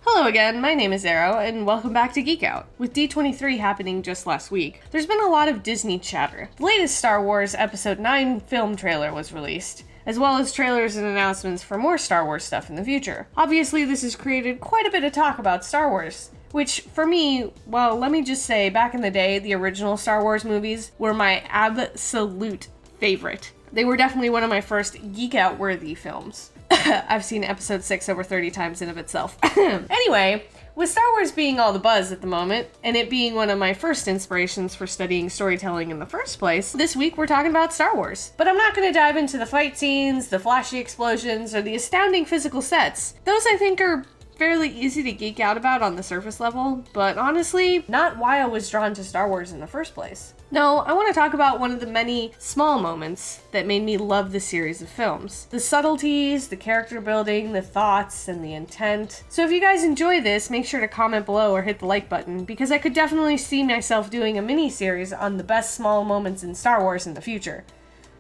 Hello again, my name is Arrow, and welcome back to Geek Out. With D23 happening just last week, there's been a lot of Disney chatter. The latest Star Wars Episode 9 film trailer was released, as well as trailers and announcements for more Star Wars stuff in the future. Obviously, this has created quite a bit of talk about Star Wars, which, for me, well, let me just say, back in the day, the original Star Wars movies were my absolute favorite. They were definitely one of my first Geek Out-worthy films. I've seen episode 6 over 30 times in of itself. Anyway, with Star Wars being all the buzz at the moment, and it being one of my first inspirations for studying storytelling in the first place, this week we're talking about Star Wars. But I'm not going to dive into the fight scenes, the flashy explosions, or the astounding physical sets. Those I think are fairly easy to geek out about on the surface level, but honestly, not why I was drawn to Star Wars in the first place. No, I want to talk about one of the many small moments that made me love the series of films. The subtleties, the character building, the thoughts, and the intent. So if you guys enjoy this, make sure to comment below or hit the like button, because I could definitely see myself doing a mini-series on the best small moments in Star Wars in the future.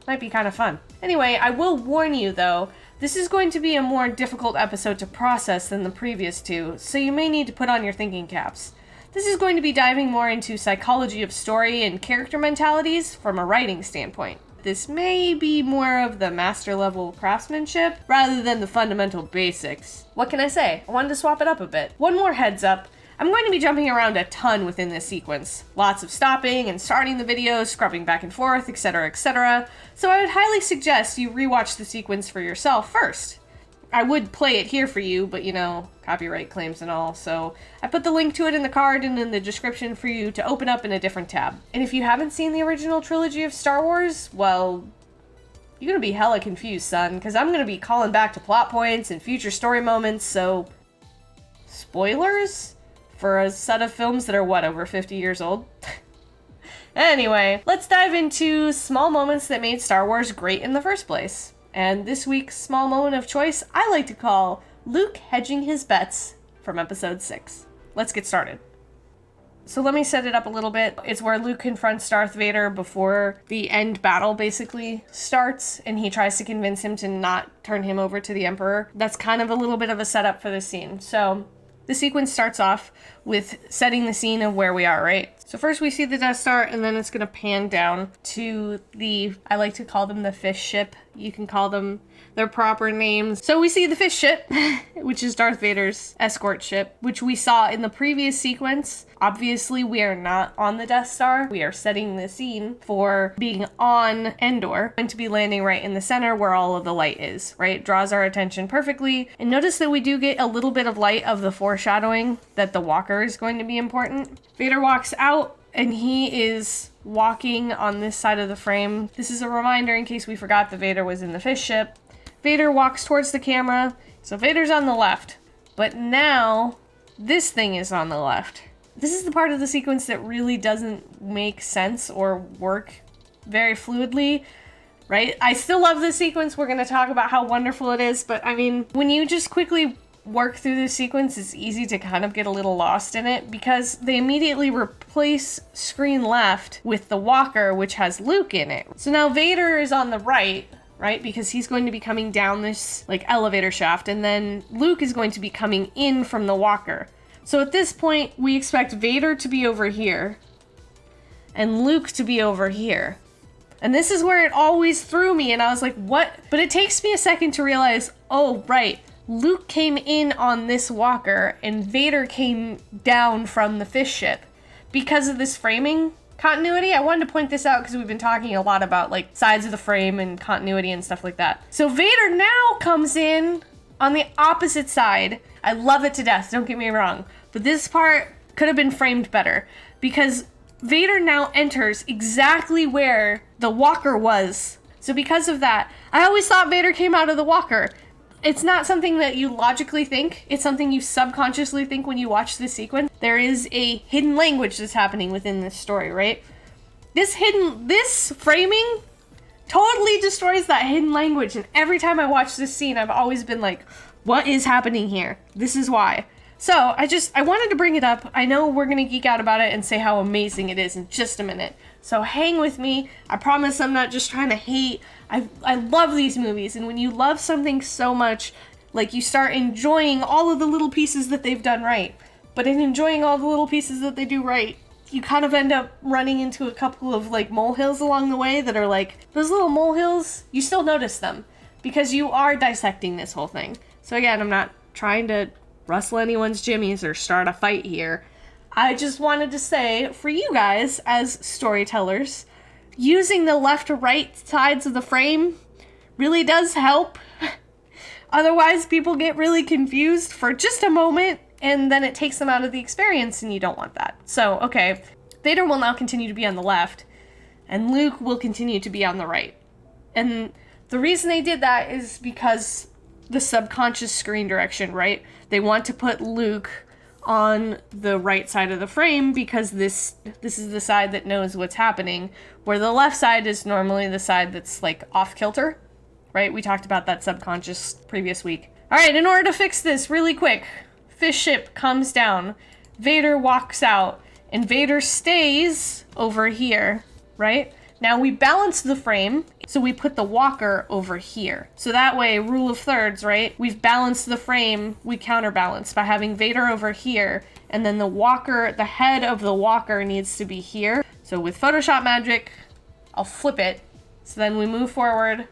Might be kind of fun. Anyway, I will warn you though, this is going to be a more difficult episode to process than the previous two, so you may need to put on your thinking caps. This is going to be diving more into psychology of story and character mentalities from a writing standpoint. This may be more of the master level craftsmanship rather than the fundamental basics. What can I say? I wanted to swap it up a bit. One more heads up. I'm going to be jumping around a ton within this sequence. Lots of stopping and starting the video, scrubbing back and forth, etc, etc. So I would highly suggest you rewatch the sequence for yourself first. I would play it here for you, but you know, copyright claims and all, so I put the link to it in the card and in the description for you to open up in a different tab. And if you haven't seen the original trilogy of Star Wars, well, you're gonna be hella confused, son, because I'm gonna be calling back to plot points and future story moments, so spoilers? For a set of films that are, what, over 50 years old? Anyway, let's dive into small moments that made Star Wars great in the first place. And this week's small moment of choice I like to call Luke hedging his bets from episode 6. Let's get started. So let me set it up a little bit. It's where Luke confronts Darth Vader before the end battle basically starts, and he tries to convince him to not turn him over to the Emperor. That's kind of a little bit of a setup for this scene. So the sequence starts off with setting the scene of where we are, right? So first we see the Death Star, and then it's going to pan down to the, I like to call them the fish ship. You can call them their proper names. So we see the fish ship, which is Darth Vader's escort ship, which we saw in the previous sequence. Obviously, we are not on the Death Star. We are setting the scene for being on Endor, going to be landing right in the center where all of the light is, right? It draws our attention perfectly. And notice that we do get a little bit of light of the foreshadowing that the walker is going to be important. Vader walks out, and he is walking on this side of the frame. This is a reminder in case we forgot that Vader was in the fish ship. Vader walks towards the camera, so Vader's on the left. But now, this thing is on the left. This is the part of the sequence that really doesn't make sense or work very fluidly, right? I still love this sequence. We're going to talk about how wonderful it is, but I mean, when you just quickly work through this sequence, it's easy to kind of get a little lost in it because they immediately replace screen left with the walker, which has Luke in it. So now Vader is on the right, because he's going to be coming down this like elevator shaft, and then Luke is going to be coming in from the walker. So at this point, we expect Vader to be over here and Luke to be over here. And this is where it always threw me, and I was like, what? But it takes me a second to realize, oh, right. Luke came in on this walker and Vader came down from the fish ship. Because of this framing continuity, I wanted to point this out because we've been talking a lot about like sides of the frame and continuity and stuff like that. So Vader now comes in on the opposite side. I love it to death, don't get me wrong. But this part could have been framed better because Vader now enters exactly where the walker was. So because of that, I always thought Vader came out of the walker. It's not something that you logically think. It's something you subconsciously think when you watch this sequence. There is a hidden language that's happening within this story, right? This framing totally destroys that hidden language. And every time I watch this scene, I've always been like, what is happening here? This is why. So I wanted to bring it up. I know we're going to geek out about it and say how amazing it is in just a minute. So hang with me. I promise I'm not just trying to hate. I love these movies, and when you love something so much, like, you start enjoying all of the little pieces that they've done right. But in enjoying all the little pieces that they do right, you kind of end up running into a couple of, like, molehills along the way that are like, those little molehills, you still notice them because you are dissecting this whole thing. So again, I'm not trying to rustle anyone's jimmies or start a fight here. I just wanted to say, for you guys as storytellers, using the left or right sides of the frame really does help. Otherwise, people get really confused for just a moment, and then it takes them out of the experience, and you don't want that. So, okay, Vader will now continue to be on the left, and Luke will continue to be on the right. And the reason they did that is because the subconscious screen direction, right? They want to put Luke on the right side of the frame because this is the side that knows what's happening, where the left side is normally the side that's, like, off kilter, right? We talked about that subconscious previous week. All right, in order to fix this really quick, fish ship comes down, Vader walks out, and Vader stays over here, right? Now we balance the frame, so we put the walker over here. So that way, rule of thirds, right? We've balanced the frame, we counterbalance by having Vader over here, and then the walker, the head of the walker needs to be here. So with Photoshop magic, I'll flip it. So then we move forward,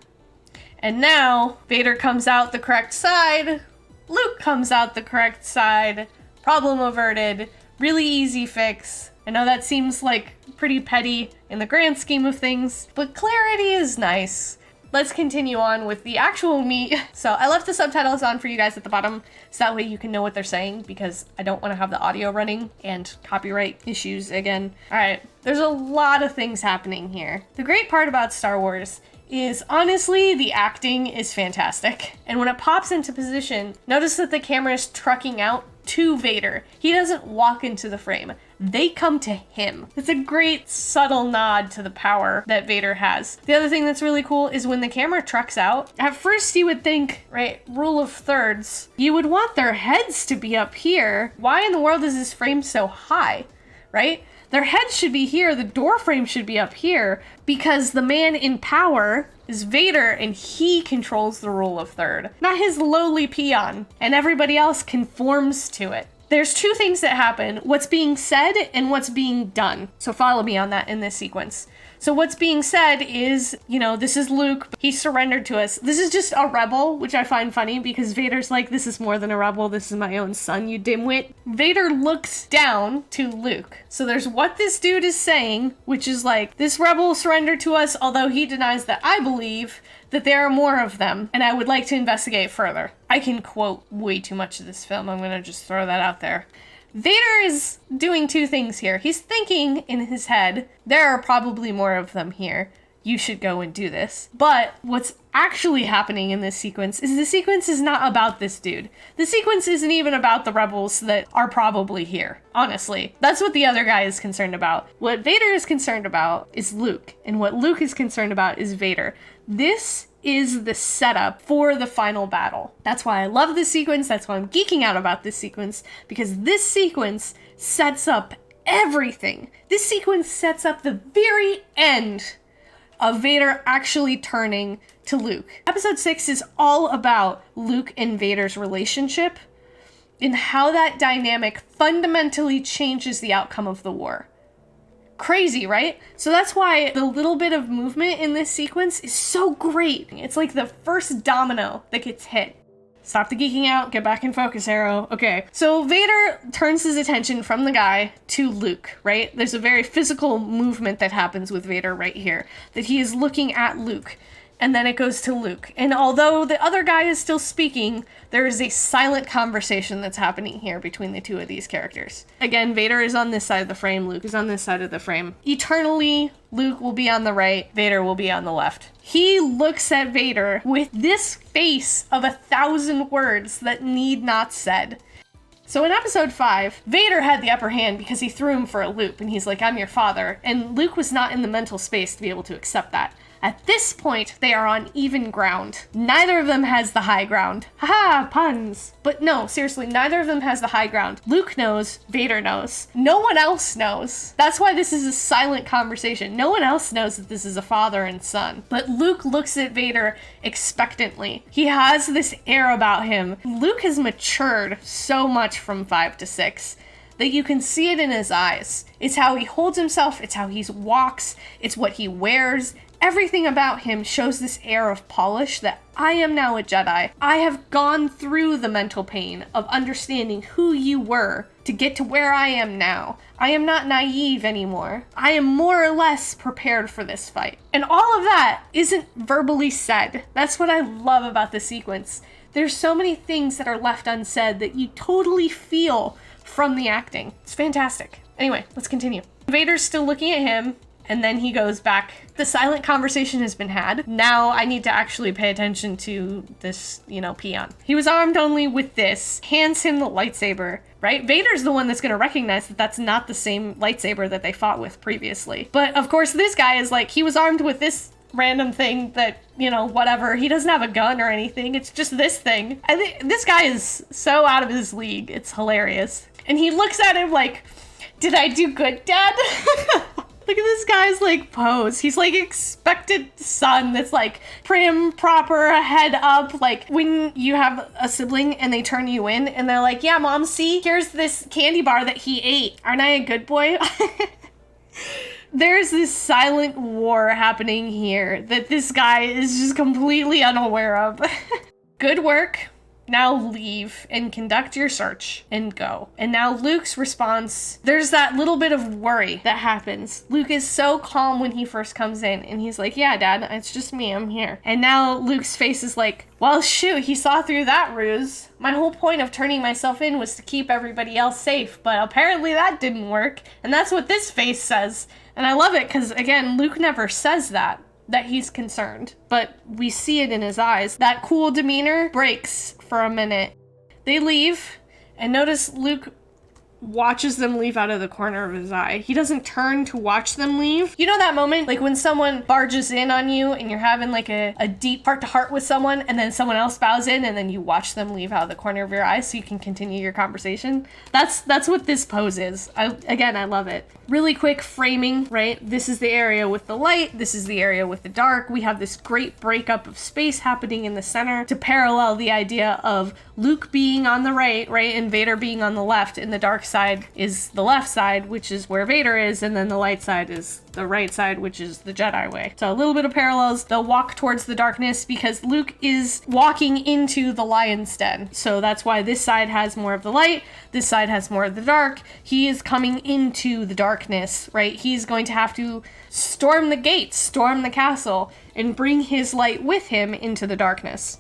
and now Vader comes out the correct side, Luke comes out the correct side, problem averted, really easy fix. I know that seems like pretty petty in the grand scheme of things, but clarity is nice. Let's continue on with the actual meat. So I left the subtitles on for you guys at the bottom, so that way you can know what they're saying, because I don't want to have the audio running and copyright issues again. All right, there's a lot of things happening here. The great part about Star Wars is, honestly, the acting is fantastic. And when it pops into position, notice that the camera is trucking out to Vader. He doesn't walk into the frame. They come to him. It's a great subtle nod to the power that Vader has. The other thing that's really cool is when the camera trucks out, at first you would think, right, rule of thirds, you would want their heads to be up here. Why in the world is this frame so high, right? Their heads should be here, the door frame should be up here, because the man in power is Vader and he controls the rule of third, not his lowly peon, and everybody else conforms to it. There's two things that happen, what's being said and what's being done. So follow me on that in this sequence. So what's being said is, you know, this is Luke, he surrendered to us. This is just a rebel, which I find funny because Vader's like, this is more than a rebel, this is my own son, you dimwit. Vader looks down to Luke. So there's what this dude is saying, which is like, this rebel surrendered to us, although he denies that I believe that there are more of them, and I would like to investigate further. I can quote way too much of this film, I'm gonna just throw that out there. Vader is doing two things here. He's thinking in his head, there are probably more of them here. You should go and do this. But what's actually happening in this sequence is the sequence is not about this dude. The sequence isn't even about the rebels that are probably here, honestly. That's what the other guy is concerned about. What Vader is concerned about is Luke, and what Luke is concerned about is Vader. This is the setup for the final battle. That's why I love this sequence, that's why I'm geeking out about this sequence, because this sequence sets up everything. This sequence sets up the very end of Vader actually turning to Luke. Episode 6 is all about Luke and Vader's relationship and how that dynamic fundamentally changes the outcome of the war. Crazy, right? So that's why the little bit of movement in this sequence is so great. It's like the first domino that gets hit. Stop the geeking out, get back in focus, Arrow. Okay, so Vader turns his attention from the guy to Luke, right? There's a very physical movement that happens with Vader right here, that he is looking at Luke, and then it goes to Luke. And although the other guy is still speaking, there is a silent conversation that's happening here between the two of these characters. Again, Vader is on this side of the frame, Luke is on this side of the frame. Eternally, Luke will be on the right, Vader will be on the left. He looks at Vader with this face of 1,000 words that need not said. So in episode 5, Vader had the upper hand because he threw him for a loop, and he's like, I'm your father. And Luke was not in the mental space to be able to accept that. At this point, they are on even ground. Neither of them has the high ground. Haha, puns. But no, seriously, neither of them has the high ground. Luke knows, Vader knows. No one else knows. That's why this is a silent conversation. No one else knows that this is a father and son. But Luke looks at Vader expectantly. He has this air about him. Luke has matured so much from 5 to 6. That you can see it in his eyes. It's how he holds himself, it's how he walks, it's what he wears. Everything about him shows this air of polish that I am now a Jedi. I have gone through the mental pain of understanding who you were to get to where I am now. I am not naive anymore. I am more or less prepared for this fight. And all of that isn't verbally said. That's what I love about this sequence. There's so many things that are left unsaid that you totally feel from the acting. It's fantastic. Anyway, let's continue. Vader's still looking at him, and then he goes back. The silent conversation has been had. Now I need to actually pay attention to this, peon. He was armed only with this. Hands him the lightsaber, right? Vader's the one that's going to recognize that that's not the same lightsaber that they fought with previously. But of course, this guy is like, he was armed with this random thing that, whatever. He doesn't have a gun or anything. It's just this thing. I think this guy is so out of his league. It's hilarious. And he looks at him like, did I do good, Dad? Look at this guy's pose. He's expected son that's prim, proper, head up. When you have a sibling and they turn you in and they're like, yeah, Mom, see, here's this candy bar that he ate. Aren't I a good boy? There's this silent war happening here that this guy is just completely unaware of. Good work. Now leave and conduct your search and go. And now Luke's response, there's that little bit of worry that happens. Luke is so calm when he first comes in and he's like, yeah, Dad, it's just me, I'm here. And now Luke's face is like, well, shoot, he saw through that ruse. My whole point of turning myself in was to keep everybody else safe, but apparently that didn't work. And that's what this face says. And I love it because, again, Luke never says that he's concerned, but we see it in his eyes. That cool demeanor breaks for a minute. They leave, and notice Luke watches them leave out of the corner of his eye. He doesn't turn to watch them leave. You know that moment, when someone barges in on you and you're having a deep heart-to-heart with someone, and then someone else bows in, and then you watch them leave out of the corner of your eye so you can continue your conversation? That's what this pose is. I love it. Really quick framing, right? This is the area with the light. This is the area with the dark. We have this great breakup of space happening in the center to parallel the idea of Luke being on the right, and Vader being on the left, and the dark side is the left side, which is where Vader is, and then the light side is the right side, which is the Jedi way. So a little bit of parallels. They'll walk towards the darkness because Luke is walking into the lion's den. So that's why this side has more of the light, this side has more of the dark. He is coming into the darkness, right? He's going to have to storm the gates, storm the castle, and bring his light with him into the darkness.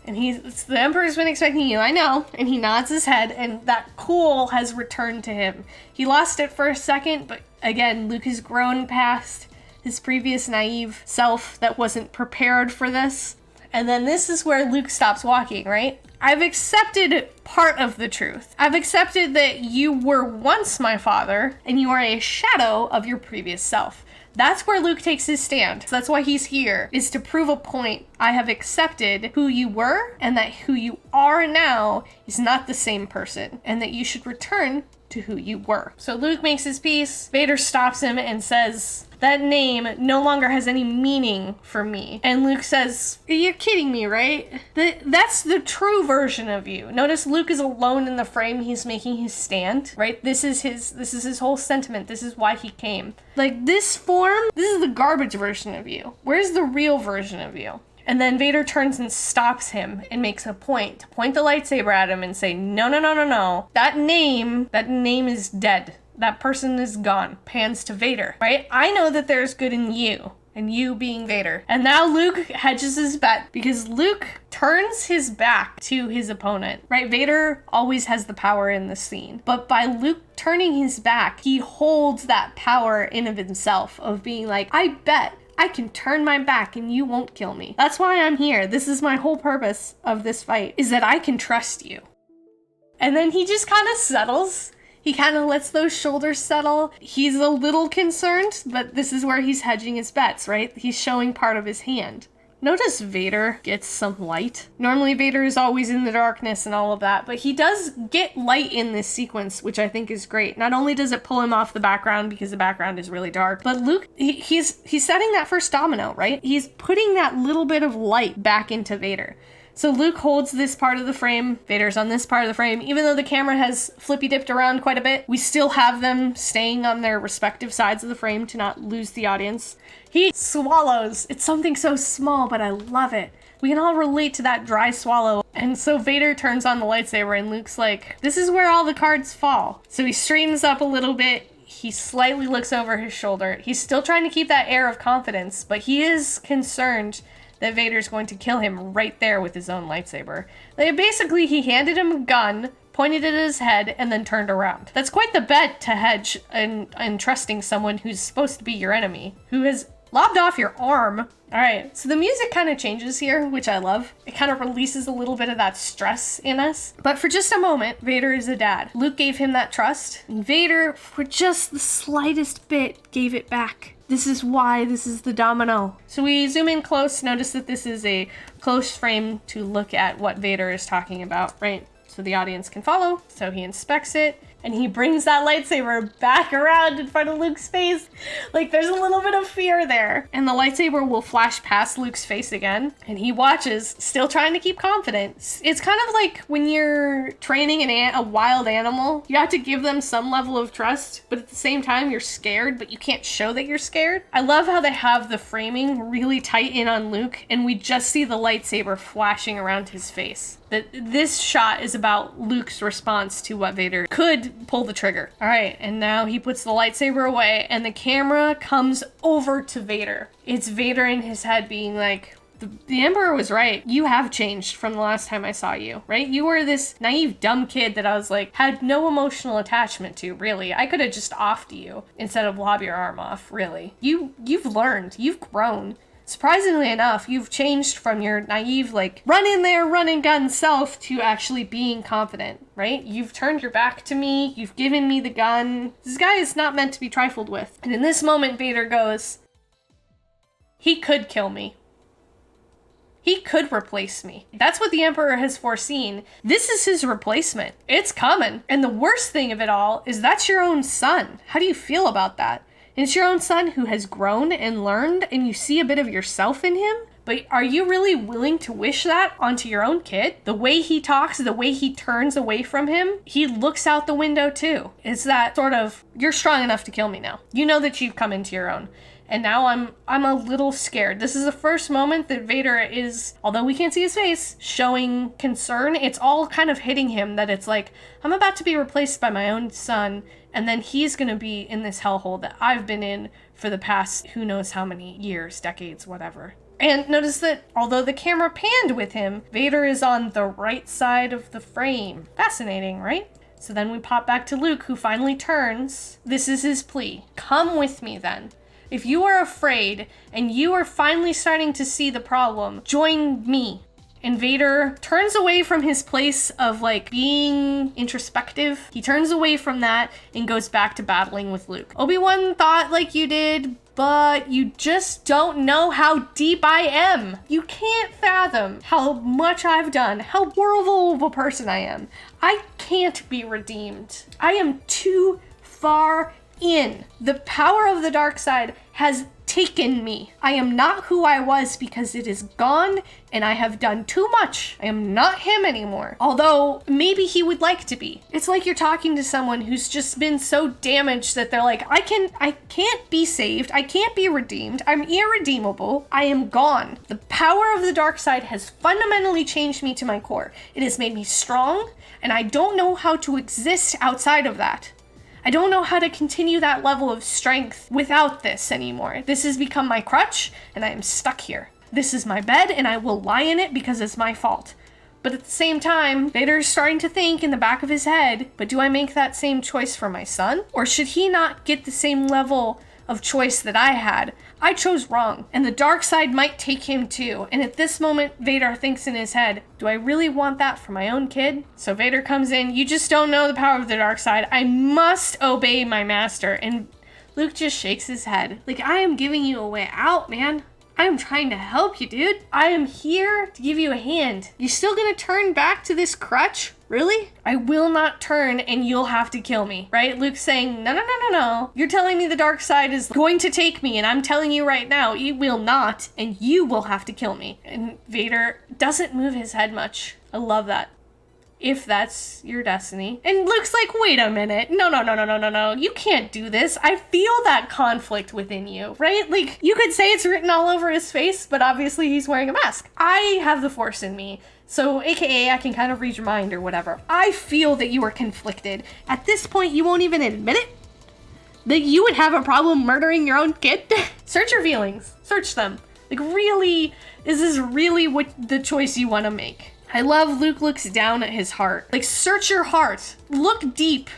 And the Emperor's been expecting you, I know. And he nods his head, and that cool has returned to him. He lost it for a second, but again, Luke has grown past his previous naive self that wasn't prepared for this. And then this is where Luke stops walking, right? I've accepted part of the truth. I've accepted that you were once my father, and you are a shadow of your previous self. That's where Luke takes his stand. So that's why he's here, is to prove a point. I have accepted who you were, and that who you are now is not the same person, and that you should return to who you were. So Luke makes his peace. Vader stops him and says, that name no longer has any meaning for me. And Luke says, you're kidding me, right? That's the true version of you. Notice Luke is alone in the frame. He's making his stand, right? This is his whole sentiment. This is why he came. This form, this is the garbage version of you. Where's the real version of you? And then Vader turns and stops him and makes a point to point the lightsaber at him and say, no. That name is dead. That person is gone. Pans to Vader, right? I know that there's good in you, and you being Vader. And now Luke hedges his bet because Luke turns his back to his opponent, right? Vader always has the power in the scene, but by Luke turning his back, he holds that power in of himself of being like, I bet I can turn my back and you won't kill me. That's why I'm here. This is my whole purpose of this fight, is that I can trust you. And then he just kind of settles He kind of lets those shoulders settle. He's a little concerned, but this is where he's hedging his bets, right? He's showing part of his hand. Notice Vader gets some light. Normally Vader is always in the darkness and all of that, but he does get light in this sequence, which I think is great. Not only does it pull him off the background because the background is really dark, but Luke, he's setting that first domino, right? He's putting that little bit of light back into Vader. So Luke holds this part of the frame, Vader's on this part of the frame. Even though the camera has flippy dipped around quite a bit, we still have them staying on their respective sides of the frame to not lose the audience. He swallows. It's something so small, but I love it. We can all relate to that dry swallow. And so Vader turns on the lightsaber and Luke's like, this is where all the cards fall. So he straightens up a little bit. He slightly looks over his shoulder. He's still trying to keep that air of confidence, but he is concerned that Vader's going to kill him right there with his own lightsaber. Like, basically, he handed him a gun, pointed it at his head, and then turned around. That's quite the bet to hedge and trusting someone who's supposed to be your enemy, who has lobbed off your arm. All right, so the music kind of changes here, which I love. It kind of releases a little bit of that stress in us. But for just a moment, Vader is a dad. Luke gave him that trust, and Vader, for just the slightest bit, gave it back. This is why this is the domino. So we zoom in close. Notice that this is a close frame to look at what Vader is talking about, right? So the audience can follow. So he inspects it and he brings that lightsaber back around in front of Luke's face. Like, there's a little bit of fear there. And the lightsaber will flash past Luke's face again. And he watches, still trying to keep confident. It's kind of like when you're training a wild animal. You have to give them some level of trust, but at the same time, you're scared, but you can't show that you're scared. I love how they have the framing really tight in on Luke, and we just see the lightsaber flashing around his face. This shot is about Luke's response to what Vader could pull the trigger. All right, and now he puts the lightsaber away and the camera comes over to Vader. It's Vader in his head being like, the Emperor was right. You have changed from the last time I saw you, right? You were this naive, dumb kid that I was like, had no emotional attachment to, really. I could have just offed you instead of lob your arm off, really. You've learned. You've grown. Surprisingly enough, you've changed from your naive, like, run in there, run and gun self to actually being confident, right? You've turned your back to me. You've given me the gun. This guy is not meant to be trifled with. And in this moment, Vader goes, he could kill me. He could replace me. That's what the Emperor has foreseen. This is his replacement. It's coming. And the worst thing of it all is that's your own son. How do you feel about that? It's your own son who has grown and learned, and you see a bit of yourself in him. But are you really willing to wish that onto your own kid? The way he talks, the way he turns away from him, he looks out the window too. It's that sort of, you're strong enough to kill me now. You know that you've come into your own. And now I'm a little scared. This is the first moment that Vader is, although we can't see his face, showing concern. It's all kind of hitting him that it's like, I'm about to be replaced by my own son, and then he's going to be in this hellhole that I've been in for the past who knows how many years, decades, whatever. And notice that although the camera panned with him, Vader is on the right side of the frame. Fascinating, right? So then we pop back to Luke, who finally turns. This is his plea. Come with me then. If you are afraid and you are finally starting to see the problem, join me. And Vader turns away from his place of like being introspective. He turns away from that and goes back to battling with Luke. Obi-Wan thought like you did, but you just don't know how deep I am. You can't fathom how much I've done, how horrible of a person I am. I can't be redeemed. I am too far in. The power of the dark side has taken me. I am not who I was because it is gone and I have done too much. I am not him anymore. Although maybe he would like to be. It's like you're talking to someone who's just been so damaged that they're like, I can't be saved. I can't be redeemed. I'm irredeemable. I am gone. The power of the dark side has fundamentally changed me to my core. It has made me strong and I don't know how to exist outside of that. I don't know how to continue that level of strength without this anymore. This has become my crutch, and I am stuck here. This is my bed, and I will lie in it because it's my fault. But at the same time, Vader's starting to think in the back of his head, but do I make that same choice for my son? Or should he not get the same level of choice that I had? I chose wrong, and the dark side might take him too. And at this moment, Vader thinks in his head, do I really want that for my own kid? So Vader comes in, you just don't know the power of the dark side. I must obey my master. And Luke just shakes his head. Like, I am giving you a way out, man. I am trying to help you, dude. I am here to give you a hand. You still gonna turn back to this crutch? Really? I will not turn and you'll have to kill me, right? Luke's saying, no. You're telling me the dark side is going to take me, and I'm telling you right now, it will not, and you will have to kill me. And Vader doesn't move his head much. I love that. If that's your destiny. And Luke's like, wait a minute. No. You can't do this. I feel that conflict within you, right? Like, you could say it's written all over his face, but obviously he's wearing a mask. I have the Force in me. So, AKA, I can kind of read your mind or whatever. I feel that you are conflicted. At this point, you won't even admit it? That you would have a problem murdering your own kid? Search your feelings. Search them. Like, really, is this really what the choice you want to make? I love Luke looks down at his heart. Like, search your heart. Look deep.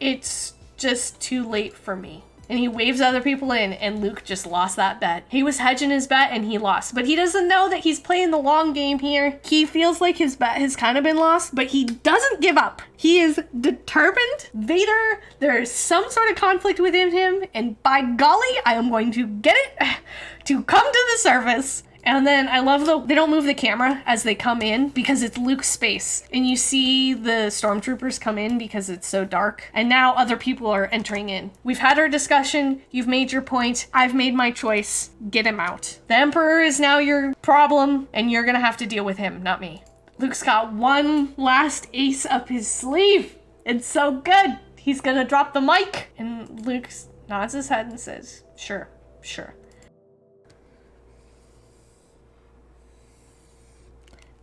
It's just too late for me. And he waves other people in, and Luke just lost that bet. He was hedging his bet, and he lost. But he doesn't know that he's playing the long game here. He feels like his bet has kind of been lost, but he doesn't give up. He is determined. Vader, there is some sort of conflict within him, and by golly, I am going to get it to come to the surface. And then I love they don't move the camera as they come in because it's Luke's space. And you see the stormtroopers come in because it's so dark. And now other people are entering in. We've had our discussion. You've made your point. I've made my choice. Get him out. The Emperor is now your problem, and you're gonna have to deal with him, not me. Luke's got one last ace up his sleeve. It's so good. He's gonna drop the mic. And Luke nods his head and says, sure.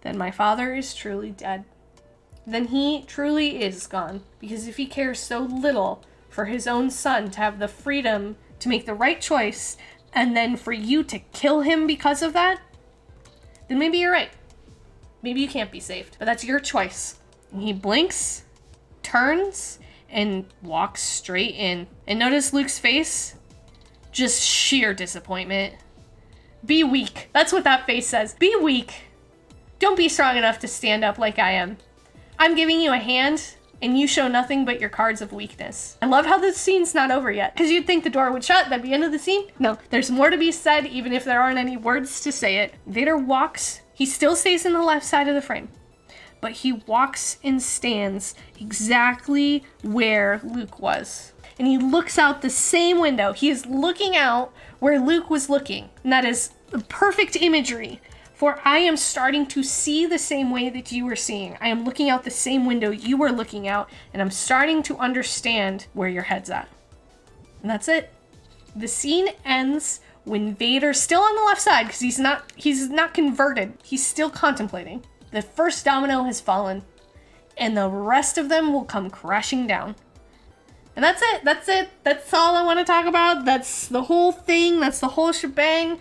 Then my father is truly dead. Then he truly is gone. Because if he cares so little for his own son to have the freedom to make the right choice, and then for you to kill him because of that, then maybe you're right. Maybe you can't be saved. But that's your choice. And he blinks, turns, and walks straight in. And notice Luke's face? Just sheer disappointment. Be weak. That's what that face says. Be weak. Don't be strong enough to stand up like I am. I'm giving you a hand, and you show nothing but your cards of weakness. I love how this scene's not over yet, because you'd think the door would shut, that'd be the end of the scene. No, there's more to be said, even if there aren't any words to say it. Vader walks. He still stays in the left side of the frame, but he walks and stands exactly where Luke was. And he looks out the same window. He is looking out where Luke was looking, and that is perfect imagery. For I am starting to see the same way that you were seeing. I am looking out the same window you were looking out, and I'm starting to understand where your head's at. And that's it. The scene ends when Vader's still on the left side, because he's not converted. He's still contemplating. The first domino has fallen, and the rest of them will come crashing down. And that's it. That's all I want to talk about. That's the whole thing. That's the whole shebang.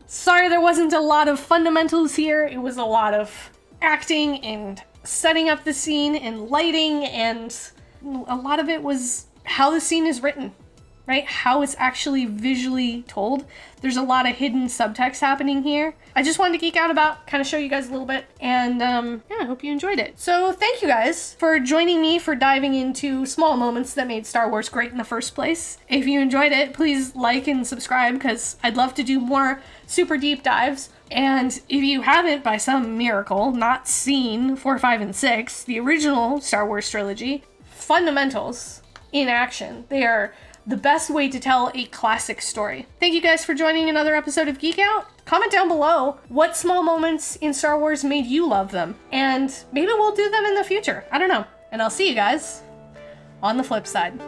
Sorry there wasn't a lot of fundamentals here. It was a lot of acting and setting up the scene and lighting, and a lot of it was how the scene is written, right? How it's actually visually told. There's a lot of hidden subtext happening here. I just wanted to geek out about, kind of show you guys a little bit, and yeah, I hope you enjoyed it. So thank you guys for joining me for diving into small moments that made Star Wars great in the first place. If you enjoyed it, please like and subscribe, because I'd love to do more super deep dives. And if you haven't, by some miracle, not seen 4, 5, and 6, the original Star Wars trilogy, fundamentals in action. They are the best way to tell a classic story. Thank you guys for joining another episode of Geek Out. Comment down below what small moments in Star Wars made you love them, and maybe we'll do them in the future. I don't know. And I'll see you guys on the flip side.